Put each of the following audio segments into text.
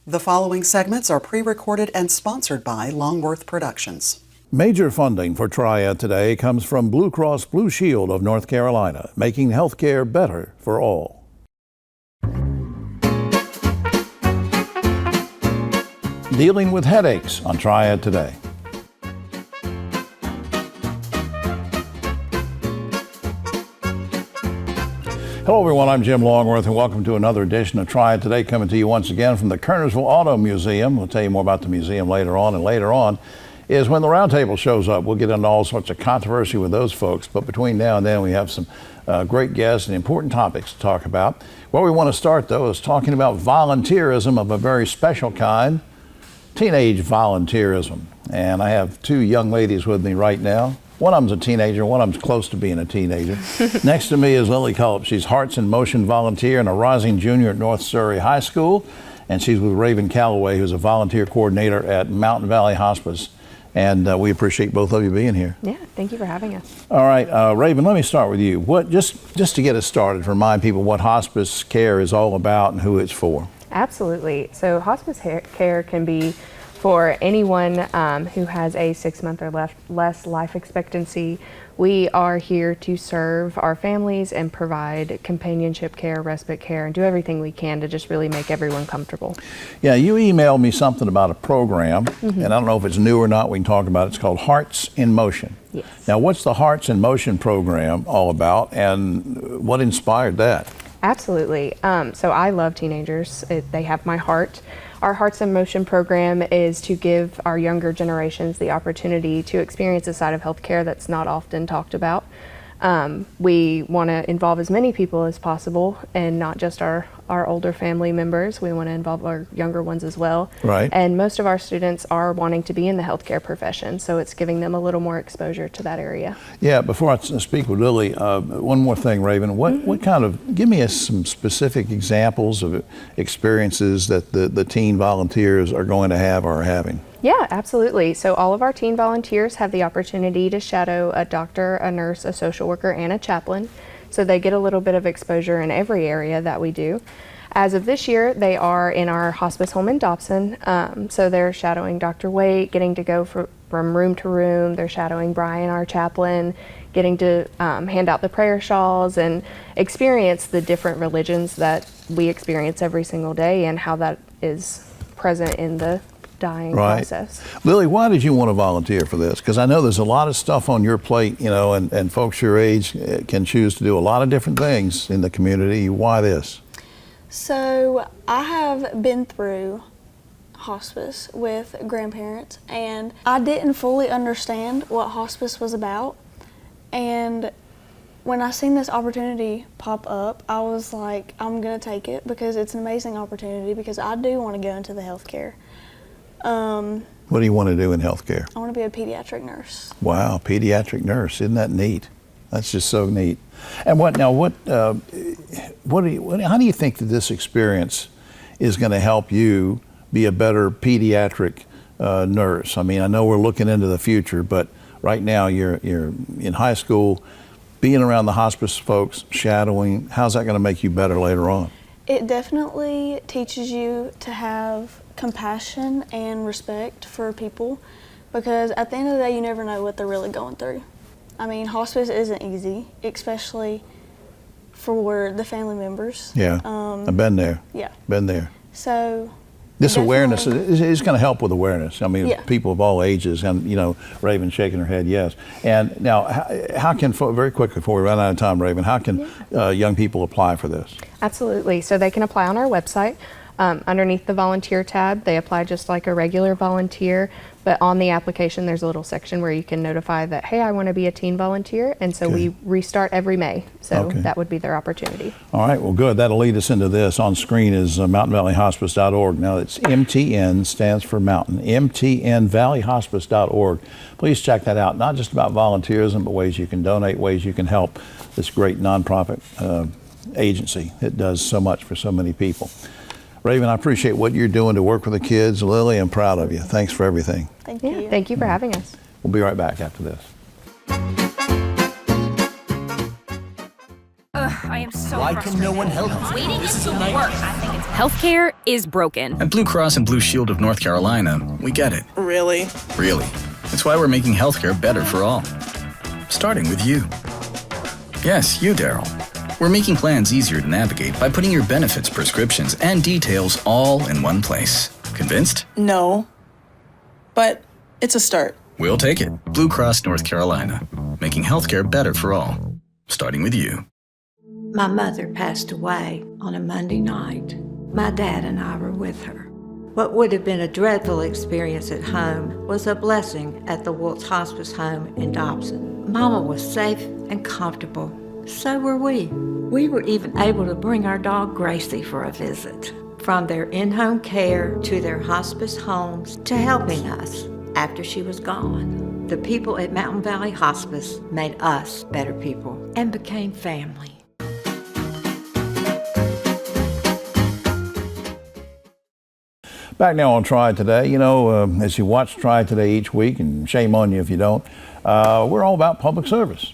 The following segments are pre-recorded and sponsored by Longworth Productions. Major funding for Triad Today comes from Blue Cross Blue Shield of North Carolina, making healthcare better for all. Dealing with headaches on Triad Today. Hello everyone, I'm Jim Longworth and welcome to another edition of Triad Today, coming to you once again from the Kernersville Auto Museum. We'll tell you more about the museum later on, and later on is when the roundtable shows up. We'll get into all sorts of controversy with those folks, but between now and then we have some great guests and important topics to talk about. Where we want to start though is talking about volunteerism of a very special kind, teenage volunteerism. And I have two young ladies with me right now. One of them's a teenager, one of them's close to being a teenager. Next to me is Lily Culp. She's Hearts in Motion volunteer and a rising junior at North Surrey High School. And she's with Raven Calloway, who's a volunteer coordinator at Mountain Valley Hospice. And we appreciate both of you being here. Yeah, thank you for having us. All right, Raven, let me start with you. Just to get us started, remind people what hospice care is all about and who it's for. Absolutely. So hospice care can be for anyone who has a 6 month or less life expectancy. We are here to serve our families and provide companionship care, respite care, and do everything we can to just really make everyone comfortable. Yeah, you emailed me something about a program, and I don't know if it's new or not. We can talk about it. It's called Hearts in Motion. Yes. Now, what's the Hearts in Motion program all about, and what inspired that? Absolutely. So I love teenagers. They have my heart. Our Hearts in Motion program is to give our younger generations the opportunity to experience a side of healthcare that's not often talked about. We want to involve as many people as possible, and not just our older family members. We want to involve our younger ones as well. Right. And most of our students are wanting to be in the healthcare profession, so it's giving them a little more exposure to that area. Yeah, before I speak with Lily, one more thing, Raven. What kind of, give me some specific examples of experiences that the teen volunteers are going to have or are having. Yeah, absolutely. So all of our teen volunteers have the opportunity to shadow a doctor, a nurse, a social worker, and a chaplain. So they get a little bit of exposure in every area that we do. As of this year, they are in our hospice home in Dobson. So they're shadowing Dr. Waite, getting to go from room to room. They're shadowing Brian, our chaplain, getting to hand out the prayer shawls and experience the different religions that we experience every single day and how that is present in the dying process. Lily, why did you want to volunteer for this? Because I know there's a lot of stuff on your plate, you know, and folks your age can choose to do a lot of different things in the community. Why this? So I have been through hospice with grandparents, and I didn't fully understand what hospice was about. And when I seen this opportunity pop up, I was like, I'm gonna take it because it's an amazing opportunity, because I do want to go into the healthcare. What do you want to do in healthcare? I want to be a pediatric nurse. Wow, pediatric nurse, isn't that neat? That's just so neat. And how do you think that this experience is going to help you be a better pediatric nurse? I mean, I know we're looking into the future, but right now you're in high school, being around the hospice folks, shadowing. How's that going to make you better later on? It definitely teaches you to have compassion and respect for people, because at the end of the day, you never know what they're really going through. I mean, hospice isn't easy, especially for the family members. Yeah, I've been there. Yeah. Been there. So this awareness is going to help with awareness. I mean, yeah. People of all ages, and you know, Raven shaking her head yes. And now, how can, very quickly before we run out of time, Raven, how can young people apply for this? Absolutely. So they can apply on our website. Underneath the volunteer tab, they apply just like a regular volunteer, but on the application there's a little section where you can notify that, hey, I want to be a teen volunteer, and so we restart every May, so that would be their opportunity. All right, well good, that'll lead us into this. On screen is mountainvalleyhospice.org. Now it's MTN, stands for Mountain, mtnvalleyhospice.org. Please check that out, not just about volunteerism, but ways you can donate, ways you can help this great nonprofit agency. It does so much for so many people. Raven, I appreciate what you're doing to work with the kids. Lily, I'm proud of you. Thanks for everything. Thank you. Thank you for having us. We'll be right back after this. I am so Why frustrated. can no one help me? Waiting This is into a nightmare. work. I think it's Healthcare is broken. At Blue Cross and Blue Shield of North Carolina, we get it. Really? Really. It's why we're making healthcare better for all. Starting with you. Yes, you, Daryl. We're making plans easier to navigate by putting your benefits, prescriptions, and details all in one place. Convinced? No. But it's a start. We'll take it. Blue Cross North Carolina. Making healthcare better for all. Starting with you. My mother passed away on a Monday night. My dad and I were with her. What would have been a dreadful experience at home was a blessing at the Wilkes Hospice Home in Dobson. Mama was safe and comfortable. So were we. We were even able to bring our dog Gracie for a visit. From their in-home care to their hospice homes to helping us after she was gone. The people at Mountain Valley Hospice made us better people and became family. Back now on Triad Today. You know, as you watch Triad Today each week, and shame on you if you don't, we're all about public service.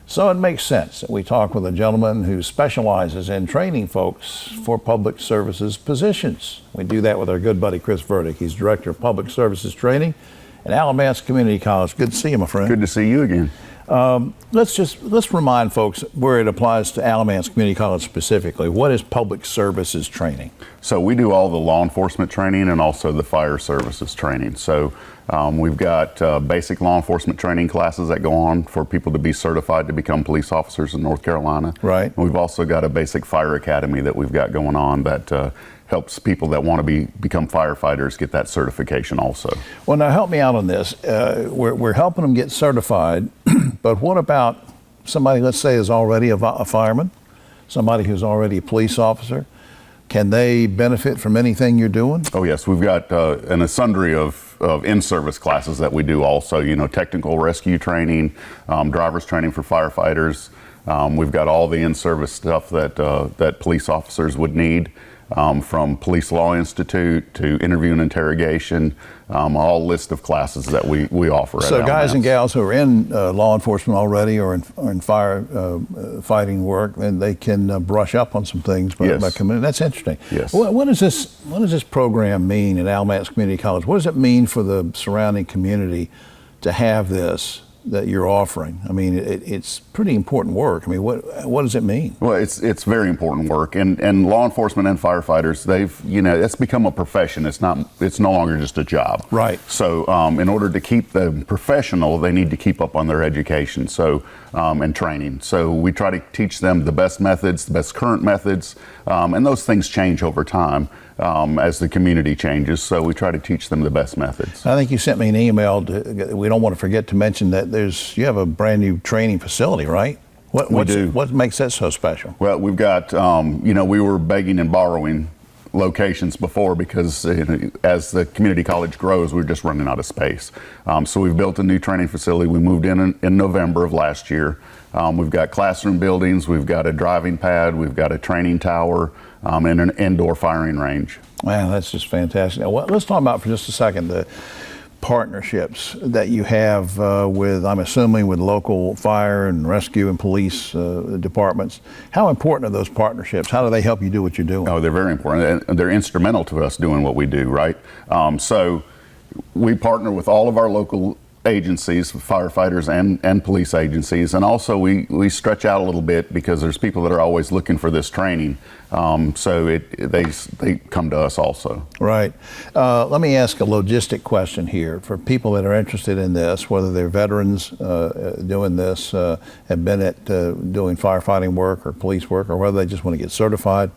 So it makes sense that we talk with a gentleman who specializes in training folks for public services positions. We do that with our good buddy Chris Verdick. He's Director of Public Services Training at Alamance Community College. Good to see you, my friend. Good to see you again. Let's remind folks where it applies to Alamance Community College specifically. What is public services training? So we do all the law enforcement training and also the fire services training. So we've got basic law enforcement training classes that go on for people to be certified to become police officers in North Carolina. Right. And we've also got a basic fire academy that we've got going on that helps people that want to become firefighters get that certification also. Well, now help me out on this. We're helping them get certified, but what about somebody, let's say, is already a fireman, somebody who's already a police officer? Can they benefit from anything you're doing? Oh yes, we've got a sundry of in-service classes that we do also, you know, technical rescue training, driver's training for firefighters. We've got all the in-service stuff that police officers would need. From Police Law Institute to interview and interrogation, all list of classes that we offer. So at guys and Alamance. gals who are in law enforcement already or in fire fighting work, then they can brush up on some things by coming in. That's interesting. Yes. What does this program mean at Alamance Community College? What does it mean for the surrounding community to have this that you're offering? I mean, it's pretty important work. I mean, what does it mean? Well, it's very important work, and law enforcement and firefighters, it's become a profession. It's no longer just a job. Right. So in order to keep them professional, they need to keep up on their education. So and training. So we try to teach them the best methods, the best current methods, and those things change over time as the community changes. So we try to teach them the best methods. I think you sent me an email. We don't want to forget to mention that you have a brand new training facility, right? What makes that so special? Well, we've got, we were begging and borrowing locations before because as the community college grows, we're just running out of space. So we've built a new training facility. We moved in November of last year. We've got classroom buildings, we've got a driving pad, we've got a training tower, and an indoor firing range. Wow, that's just fantastic. Now, let's talk about for just a second the partnerships that you have I'm assuming, with local fire and rescue and police departments. How important are those partnerships? How do they help you do what you're doing? Oh, they're very important, and they're instrumental to us doing what we do, right? So we partner with all of our local agencies, firefighters and police agencies, and also we stretch out a little bit because there's people that are always looking for this training. So they come to us also. Right. Let me ask a logistic question here for people that are interested in this, whether they're veterans doing this, have been at doing firefighting work or police work, or whether they just want to get certified.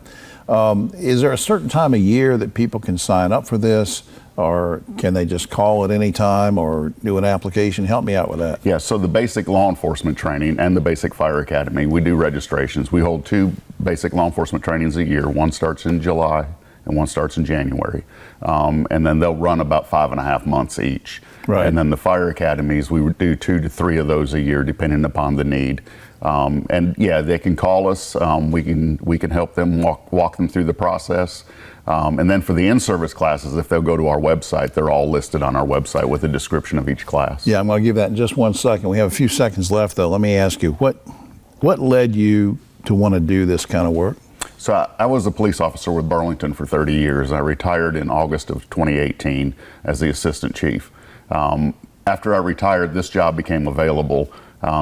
Is there a certain time of year that people can sign up for this? Or can they just call at any time or do an application? Help me out with that. Yeah, so the basic law enforcement training and the basic fire academy, we do registrations. We hold 2 basic law enforcement trainings a year. One starts in July and one starts in January. And then they'll run about 5.5 months each. Right. And then the fire academies, we would do 2 to 3 of those a year depending upon the need. And yeah, they can call us. We can help them walk them through the process. And then for the in-service classes, if they'll go to our website, they're all listed on our website with a description of each class. Yeah, I'm going to give that in just 1 second. We have a few seconds left, though. Let me ask you, what led you to want to do this kind of work? So I was a police officer with Burlington for 30 years. I retired in August of 2018 as the assistant chief. After I retired, this job became available.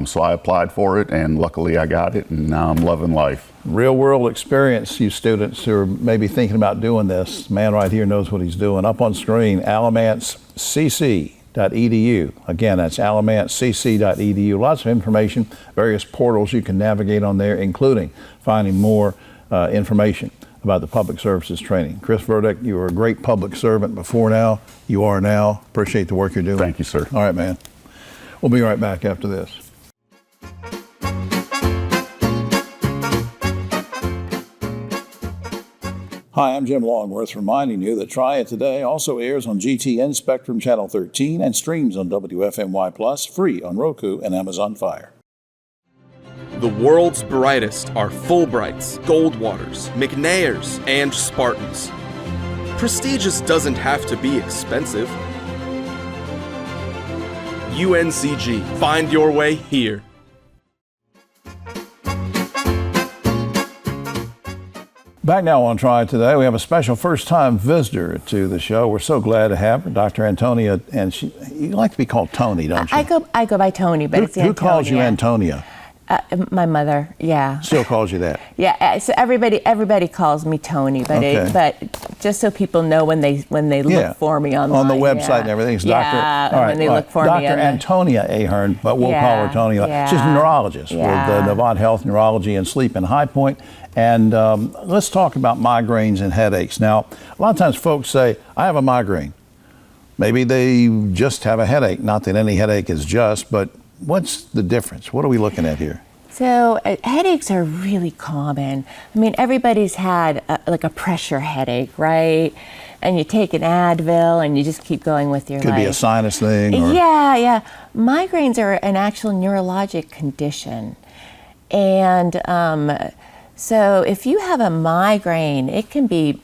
So I applied for it, and luckily I got it, and now I'm loving life. Real world experience, you students who are maybe thinking about doing this. Man right here knows what he's doing. Up on screen, alamanccc.edu. Again, that's alamanccc.edu. Lots of information, various portals you can navigate on there, including finding more information about the public services training. Chris Verdick, you were a great public servant before now. You are now. Appreciate the work you're doing. Thank you, sir. All right, man. We'll be right back after this. Hi, I'm Jim Longworth, reminding you that Triad Today also airs on GTN Spectrum Channel 13 and streams on WFMY Plus, free on Roku and Amazon Fire. The world's brightest are Fulbrights, Goldwaters, McNairs, and Spartans. Prestigious doesn't have to be expensive. UNCG. Find your way here. Back now on Triad Today, we have a special first-time visitor to the show. We're so glad to have her, Dr. Antonia, and you like to be called Tony, don't you? I go by Tony, but it's Antonia. Who calls you Antonia? My mother, yeah. Still calls you that? Yeah, so everybody calls me Tony, but Okay. but just so people know when they look for me online. On the website and everything. It's yeah, Dr. when they look for Dr. me. Dr. Antonia Ahern, but we'll call her Tony. She's a neurologist with Novant Health Neurology and Sleep in High Point. And let's talk about migraines and headaches. Now, a lot of times folks say, I have a migraine. Maybe they just have a headache. Not that any headache is just, but what's the difference? What are we looking at here? So headaches are really common. I mean, everybody's had like a pressure headache, right? And you take an Advil and you just keep going with your life. Could be a sinus thing. Or... Yeah. Migraines are an actual neurologic condition. And so if you have a migraine, it can be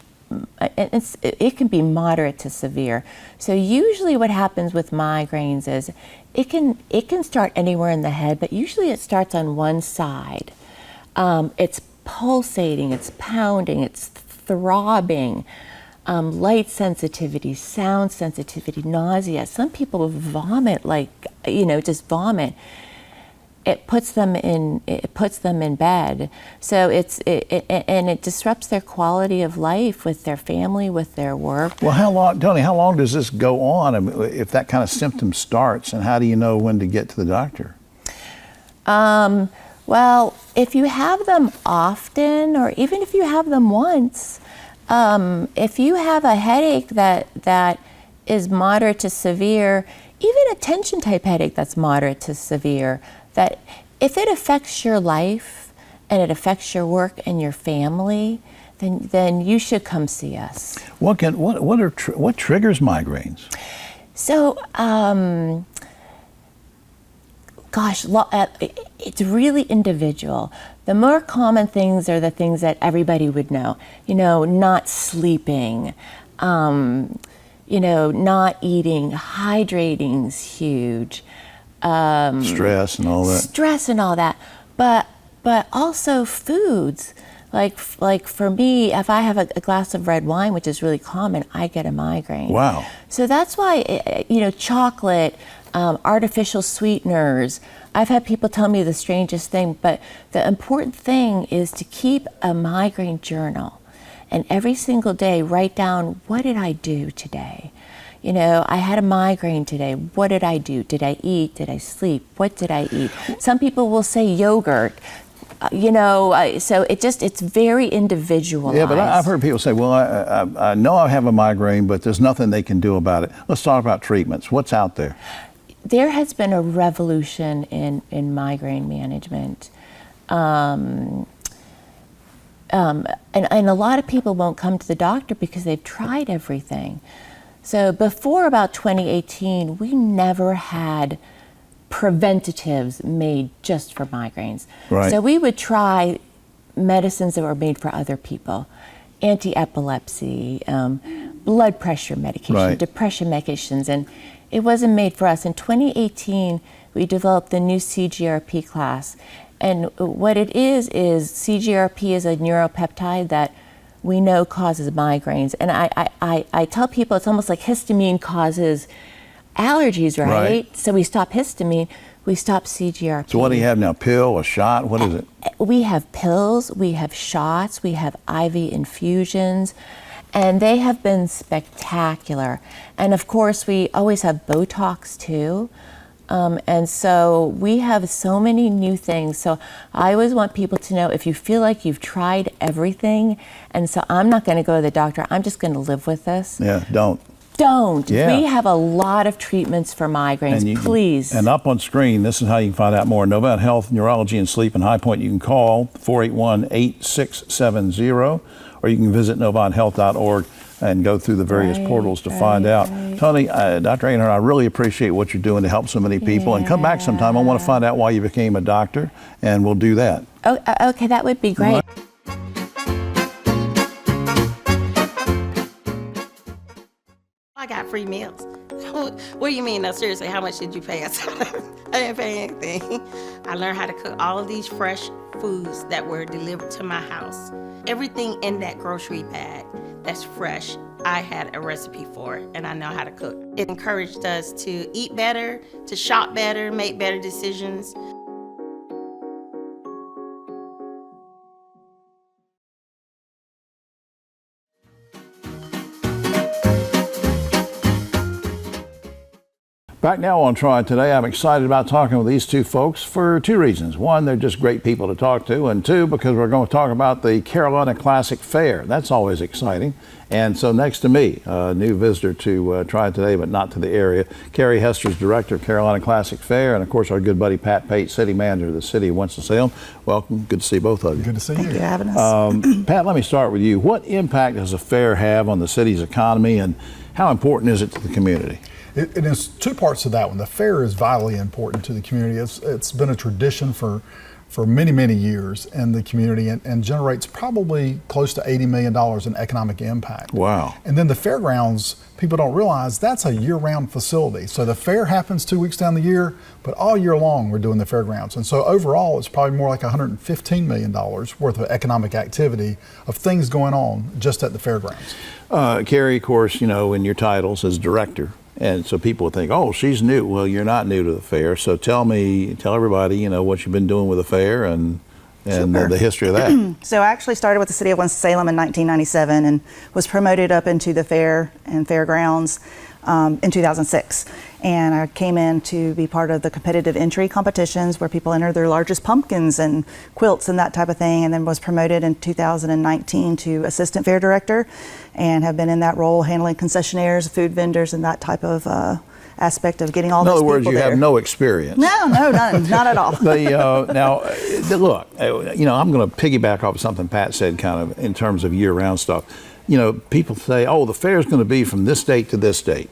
moderate to severe. So usually what happens with migraines is it can start anywhere in the head, but usually it starts on one side. It's pulsating, it's pounding, it's throbbing, light sensitivity, sound sensitivity, nausea. Some people vomit, just vomit. It puts them in bed. So it disrupts their quality of life with their family, with their work. Well, how long, Tony, how long does this go on? I mean, if that kind of symptom starts, and how do you know when to get to the doctor? Well, if you have them often, or even if you have them once, if you have a headache that is moderate to severe, even a tension type headache that's moderate to severe, that if it affects your life and it affects your work and your family, then you should come see us. What triggers migraines? So, it's really individual. The more common things are the things that everybody would know. Not sleeping, not eating, hydrating's huge. Stress and all that. But also foods. Like for me, if I have a glass of red wine, which is really common, I get a migraine. Wow. So that's why, chocolate, artificial sweeteners. I've had people tell me the strangest thing, but the important thing is to keep a migraine journal. And every single day, write down, what did I do today? I had a migraine today. What did I do? Did I eat? Did I sleep? What did I eat? Some people will say yogurt. So it's very individualized. Yeah, but I've heard people say, well, I know I have a migraine, but there's nothing they can do about it. Let's talk about treatments. What's out there? There has been a revolution in migraine management. And a lot of people won't come to the doctor because they've tried everything. So before about 2018, we never had preventatives made just for migraines. Right. So we would try medicines that were made for other people, anti-epilepsy, blood pressure medication, right. depression medications, and it wasn't made for us. In 2018, we developed the new CGRP class, And what it is CGRP is a neuropeptide that we know causes migraines. And I tell people it's almost like histamine causes allergies, right? So we stop histamine, we stop CGRP. So what do you have now, pill, a shot, what is it? We have pills, we have shots, we have IV infusions, and they have been spectacular. And of course, we always have Botox too. And so we have so many new things. So I always want people to know, if you feel like you've tried everything, and so I'm not going to go to the doctor, I'm just going to live with this. Yeah, don't. We have a lot of treatments for migraines, please. And up on screen, this is how you can find out more. Novant Health, Neurology and Sleep in High Point. You can call 481-8670, or you can visit novanthealth.org and go through the various portals to find out. Tony, Dr. Ahern, I really appreciate what you're doing to help so many people. And come back sometime. I want to find out why you became a doctor, and we'll do that. Oh, okay, that would be great. I got free meals. What do you mean? No, seriously, how much did you pay us? I didn't pay anything. I learned how to cook all of these fresh foods that were delivered to my house. Everything in that grocery bag that's fresh, I had a recipe for, and I know how to cook. It encouraged us to eat better, to shop better, make better decisions. Back now on Triad Today, I'm excited about talking with these two folks for two reasons. One, they're just great people to talk to, and two, because we're going to talk about the Carolina Classic Fair. That's always exciting. And so next to me, a new visitor to Triad Today, but not to the area, Carrie Hester's director of Carolina Classic Fair, and of course our good buddy Pat Pate, city manager of the city of Winston-Salem. Welcome. Good to see both of you. Good to see you. Thank you for having us. Pat, let me start with you. What impact does a fair have on the city's economy, and how important is it to the community? It is two parts to that one. The fair is vitally important to the community. It's been a tradition for many, many years in the community, and generates probably close to $80 million in economic impact. Wow. And then the fairgrounds, people don't realize that's a year-round facility. So the fair happens 2 weeks down the year, but all year long we're doing the fairgrounds. And so overall it's probably more like $115 million worth of economic activity of things going on just at the fairgrounds. Carrie, of course, you know, in your titles as director, and so people would think, oh, she's new. Well, you're not new to the fair. So tell everybody, you know, what you've been doing with the fair and the history of that. So I actually started with the city of Winston-Salem in 1997 and was promoted up into the fair and fairgrounds in 2006. And I came in to be part of the competitive entry competitions where people enter their largest pumpkins and quilts and that type of thing, and then was promoted in 2019 to assistant fair director, and have been in that role handling concessionaires, food vendors, and that type of aspect of getting all those people there. In other words, you have no experience. No, none, not at all. Now, look, you know, I'm going to piggyback off of something Pat said kind of in terms of year-round stuff. You know, people say, oh, the fair is going to be from this date to this date.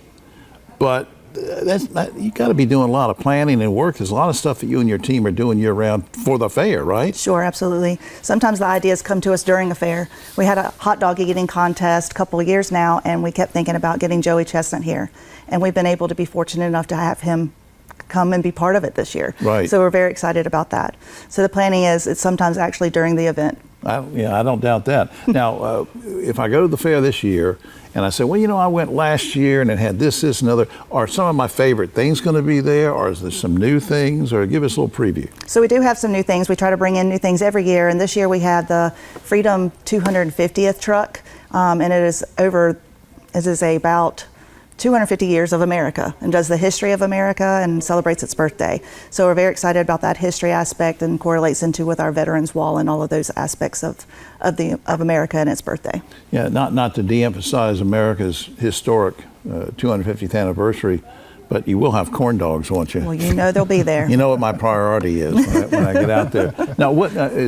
But you got to be doing a lot of planning and work. There's a lot of stuff that you and your team are doing year-round for the fair, right? Sure, absolutely. Sometimes the ideas come to us during a fair. We had a hot dog eating contest a couple of years now, and we kept thinking about getting Joey Chestnut here. And we've been able to be fortunate enough to have him come and be part of it this year. Right. So we're very excited about that. So the planning is it's sometimes actually during the event. I don't doubt that. Now, if I go to the fair this year and I say, well, you know, I went last year and it had this, and other, are some of my favorite things going to be there, or is there some new things, or give us a little preview? So we do have some new things. We try to bring in new things every year, and this year we have the Freedom 250th truck, and it is about 250 years of America, and does the history of America and celebrates its birthday. So we're very excited about that history aspect, and correlates into with our Veterans Wall and all of those aspects of America and its birthday. Yeah, not to de-emphasize America's historic 250th anniversary, but you will have corn dogs, won't you? Well, you know they'll be there. You know what my priority is when I get out there. Now,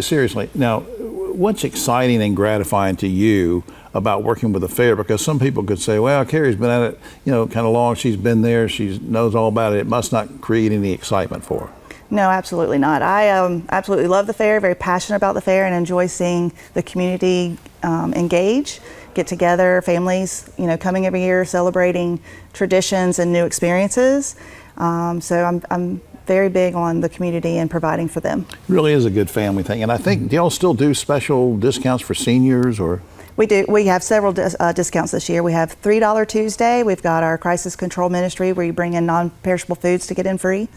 seriously, what's exciting and gratifying to you about working with the fair? Because some people could say, well, Carrie's been at it, you know, kind of long. She's been there. She knows all about it. It must not create any excitement for her. No, absolutely not. I absolutely love the fair, very passionate about the fair, and enjoy seeing the community engage, get together, families, you know, coming every year, celebrating traditions and new experiences. So I'm very big on the community and providing for them. It really is a good family thing. And I think, do y'all still do special discounts for seniors or? We do. We have several discounts this year. We have $3 Tuesday. We've got our crisis control ministry where you bring in non-perishable foods to get in free.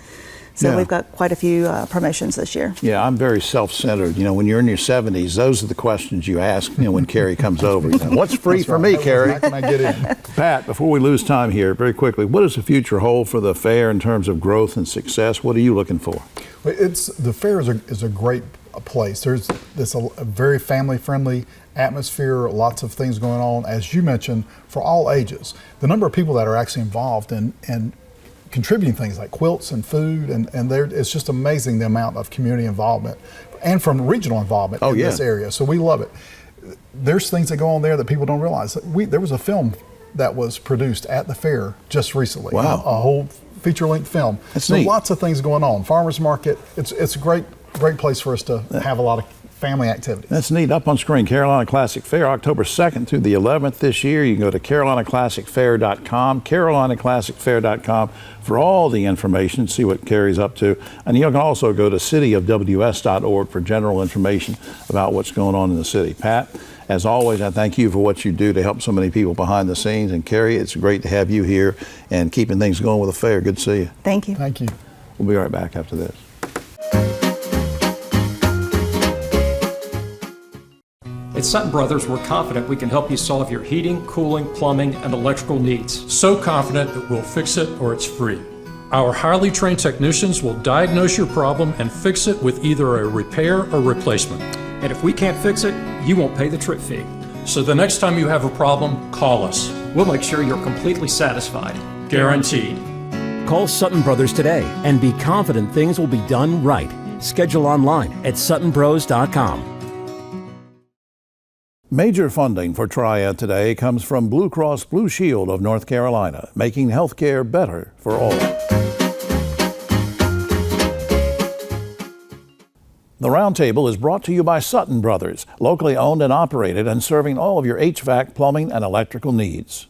So we've got quite a few promotions this year. Yeah, I'm very self-centered. You know, when you're in your 70s, those are the questions you ask, you know, when Carrie comes over. You know, what's free for me, Carrie? How can I get in? Pat, before we lose time here, very quickly, what does the future hold for the fair in terms of growth and success? What are you looking for? Well, the fair is a great place. There's a very family-friendly atmosphere, lots of things going on, as you mentioned, for all ages. The number of people that are actually involved in contributing things like quilts and food, and it's just amazing the amount of community involvement and from regional involvement in this area. So we love it. There's things that go on there that people don't realize. There was a film that was produced at the fair just recently. Wow. A whole feature-length film. That's so neat. lots of things going on. Farmers market. It's a great place for us to have a lot of family activities. That's neat. Up on screen, Carolina Classic Fair, October 2nd through the 11th this year. You can go to carolinaclassicfair.com, carolinaclassicfair.com for all the information, see what Carrie's up to. And you can also go to cityofws.org for general information about what's going on in the city. Pat, as always, I thank you for what you do to help so many people behind the scenes. And Carrie, it's great to have you here and keeping things going with the fair. Good to see you. Thank you. Thank you. We'll be right back after this. At Sutton Brothers, we're confident we can help you solve your heating, cooling, plumbing, and electrical needs. So confident that we'll fix it or it's free. Our highly trained technicians will diagnose your problem and fix it with either a repair or replacement. And if we can't fix it, you won't pay the trip fee. So the next time you have a problem, call us. We'll make sure you're completely satisfied. Guaranteed. Call Sutton Brothers today and be confident things will be done right. Schedule online at suttonbros.com. Major funding for Triad Today comes from Blue Cross Blue Shield of North Carolina, making health care better for all. The Roundtable is brought to you by Sutton Brothers, locally owned and operated and serving all of your HVAC, plumbing, and electrical needs.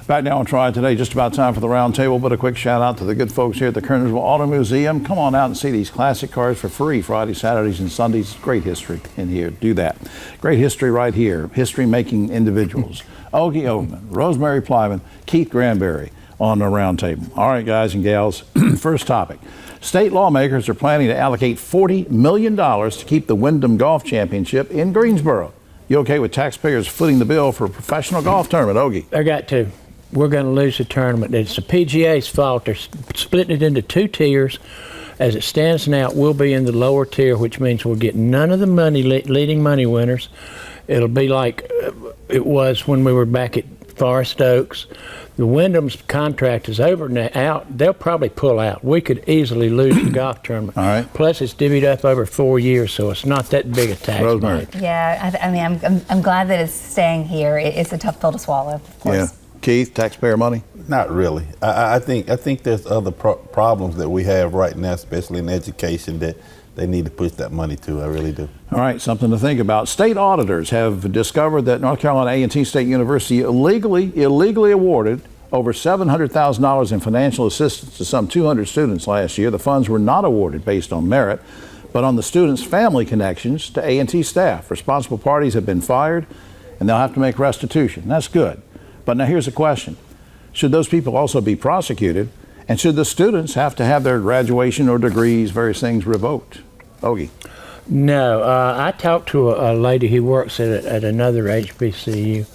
Back now on Triad Today, just about time for the Roundtable, but a quick shout out to the good folks here at the Kernersville Auto Museum. Come on out and see these classic cars for free Fridays, Saturdays, and Sundays. Great history in here. Do that. Great history right here. History-making individuals. Ogie Overman, Rosemary Plyman, Keith Granberry on the Roundtable. All right, guys and gals, first topic. State lawmakers are planning to allocate $40 million to keep the Wyndham Golf Championship in Greensboro. You okay with taxpayers footing the bill for a professional golf tournament, Ogie? I got to. We're going to lose the tournament. It's the PGA's fault. They're splitting it into two tiers. As it stands now, we'll be in the lower tier, which means we'll get none of the money, leading money winners. It'll be like it was when we were back at Forest Oaks. The Wyndham's contract is over now. Out. They'll probably pull out. We could easily lose the golf tournament. All right. Plus, it's divvied up over 4 years, so it's not that big a tax. Rosemary. Yeah, I mean, I'm glad that it's staying here. It's a tough pill to swallow, of course. Yeah. Keith, taxpayer money? Not really. I think there's other problems that we have right now, especially in education, that they need to push that money to. I really do. All right, something to think about. State auditors have discovered that North Carolina A&T State University illegally awarded over $700,000 in financial assistance to some 200 students last year. The funds were not awarded based on merit, but on the students' family connections to A&T staff. Responsible parties have been fired, and they'll have to make restitution. That's good. But now here's the question. Should those people also be prosecuted? And should the students have to have their graduation or degrees, various things, revoked? Ogie. No, I talked to a lady who works at another HBCU,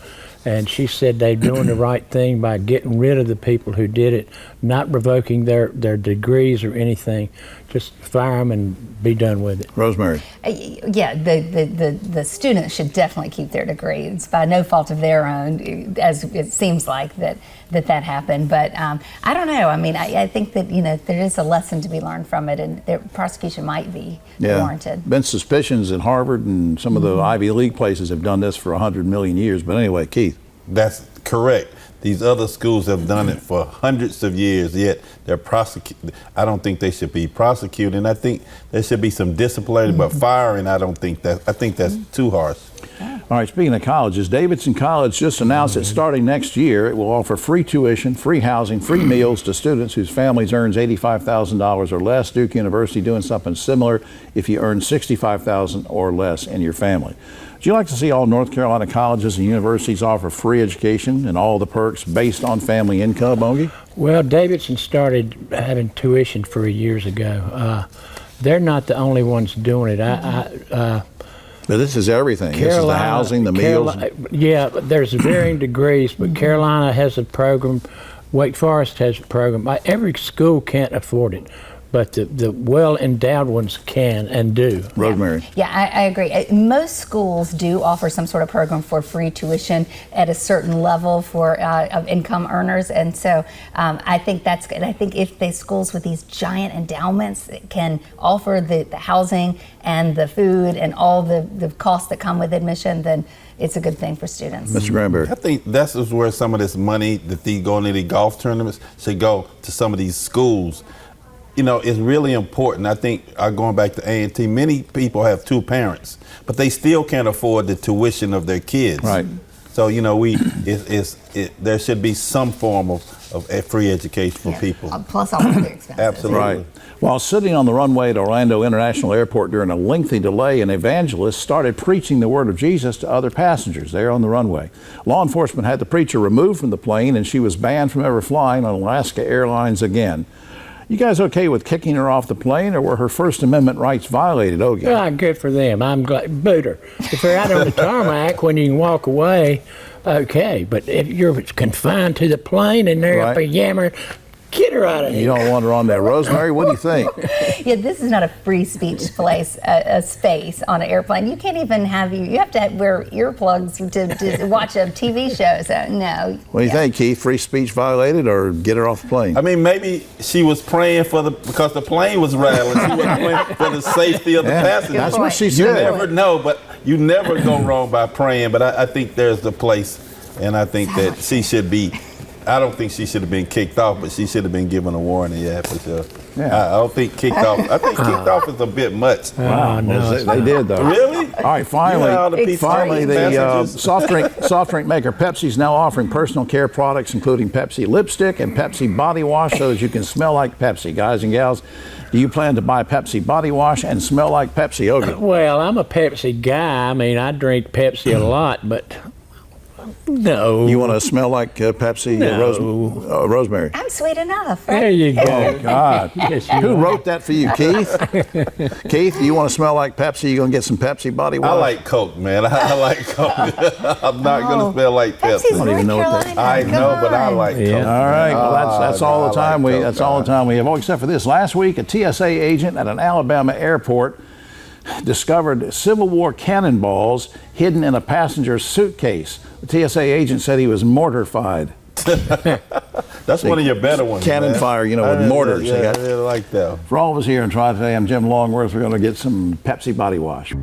and she said they're doing the right thing by getting rid of the people who did it, not revoking their degrees or anything. Just fire them and be done with it. Rosemary. Yeah, the students should definitely keep their degree. It's by no fault of their own, as it seems like that happened. But I don't know. I mean, I think that there is a lesson to be learned from it, and the prosecution might be warranted. Been suspicions at Harvard and some of the Ivy League places have done this for 100 million years. But anyway, Keith. That's correct. These other schools have done it for hundreds of years, yet they're prosecuted. I don't think they should be prosecuted. And I think there should be some discipline, but firing, I think that's too harsh. All right, speaking of colleges, Davidson College just announced that starting next year, it will offer free tuition, free housing, free meals to students whose families earns $85,000 or less. Duke University doing something similar if you earn $65,000 or less in your family. Would you like to see all North Carolina colleges and universities offer free education and all the perks based on family income, Ogie? Well, Davidson started having tuition free years ago. They're not the only ones doing it. But this is everything. This is the housing, the meals. Yeah, there's varying degrees, but Carolina has a program. Wake Forest has a program. Every school can't afford it, but the well-endowed ones can and do. Rosemary. Yeah, I agree. Most schools do offer some sort of program for free tuition at a certain level for of income earners, and so I think that's good. I think if the schools with these giant endowments can offer the housing and the food and all the costs that come with admission, then it's a good thing for students. Mr. Granberry. I think that's where some of this money that they go into the golf tournaments should go to some of these schools. You know, it's really important. I think, going back to A&T, many people have two parents, but they still can't afford the tuition of their kids. Right. So, you know, there should be some form of free education for people. Plus all of their expenses. Absolutely. Right. While sitting on the runway at Orlando International Airport during a lengthy delay, an evangelist started preaching the word of Jesus to other passengers there on the runway. Law enforcement had the preacher removed from the plane, and she was banned from ever flying on Alaska Airlines again. You guys okay with kicking her off the plane, or were her First Amendment rights violated, Ogie? Well, good for them. I'm glad. Boot her. If they're out on the tarmac when you can walk away, okay. But if you're confined to the plane and they're up there yammering, get her out of here. You don't want her on there. Rosemary, what do you think? Yeah, this is not a free speech place, a space on an airplane. You can't even you have to wear earplugs to watch a TV show, so no. What do you think, Keith? Free speech violated, or get her off the plane? I mean, maybe she was praying because the plane was rattling. She was praying for the safety of the passengers. That's what she said. You never know, but you never go wrong by praying. But I think there's the place, and I think that she should be. I don't think she should have been kicked off, but she should have been given a warning. Yeah, for sure. Yeah. I don't think kicked off. I think kicked off is a bit much. Wow, no, they did though. Really? All right, finally, the soft drink maker Pepsi is now offering personal care products, including Pepsi lipstick and Pepsi body wash, so that you can smell like Pepsi, guys and gals. Do you plan to buy Pepsi body wash and smell like Pepsi, Ogie? Well, I'm a Pepsi guy. I mean, I drink Pepsi a lot, but. No. You want to smell like Pepsi, no. Rosemary? I'm sweet enough. Right? There you go. Oh, God. Yes, who wrote that for you, Keith? Keith, do you want to smell like Pepsi? You going to get some Pepsi body wash? I like Coke, man. I like Coke. I'm not going to smell like Pepsi. I don't even know what that is. I know, but I like Coke. All right. Well, that's all the time all the time we have. Oh, except for this. Last week, a TSA agent at an Alabama airport discovered Civil War cannonballs hidden in a passenger's suitcase. The TSA agent said he was mortified. That's one of your better ones. Cannon fire, with mortars. Yeah, I really like that. For all of us here in Triad Today, I'm Jim Longworth. We're going to get some Pepsi body wash.